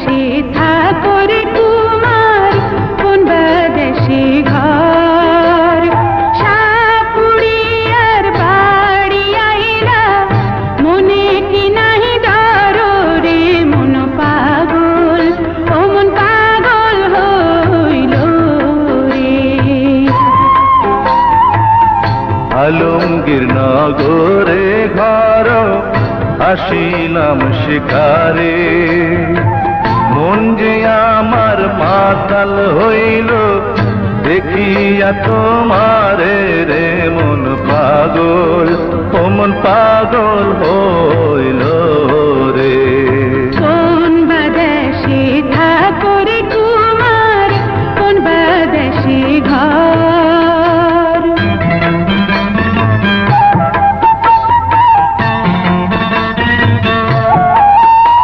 দেশে থাকো রে কুমার, কোন বা দেশে ঘর। সাপুড়িয়ার বাড়ি আইলা, মনে কি নাহি ডর রে মন পাগল, ও মন পাগল হইল রে। আলমগীর নগরে ঘর আসিলাম শিকারে, মন যে আমার মাতাল হইল দেখিয়া তোমারে রে মন পাগল, ও মন পাগল হইল